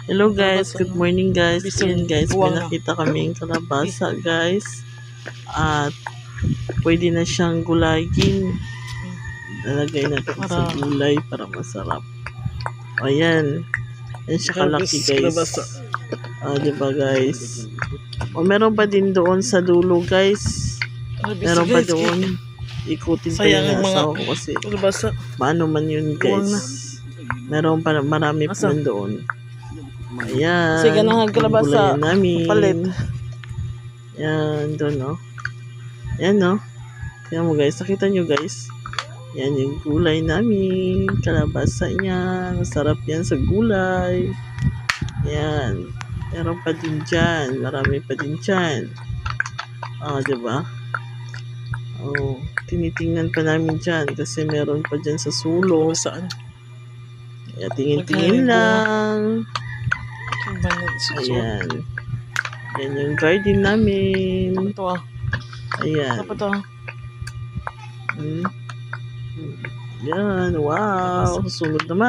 Hello guys, good morning guys. Ayan guys, may Buwang na. nakita kaming kalabasa guys. At pwede na siyang gulayin. Lalagay natin sa gulay para masarap. Ayan. Ayan siya kalaki guys. Diba guys? O meron pa din doon sa dulo guys. Meron pa doon. Ikutin pa yung asawa ko kasi paano man yun guys. Meron pa, marami pa man doon. Ayan. Sige na kalabasa. Namin. Palit. Ayan, doon no. Ayan no. Ayan mo guys, nakita nyo guys. Yan yung gulay namin. Kalabasa yan. Masarap yan sa gulay. Ayan. Meron pa din dyan. Marami pa din dyan. Diba? Tinitingnan pa namin dyan kasi meron pa dyan sa sulo. Saan? Kaya tingin-tingin lang. Ayan. Yan yung garden namin. Ito Ayan. Ano pa to? Yan. Wow. Sunod naman.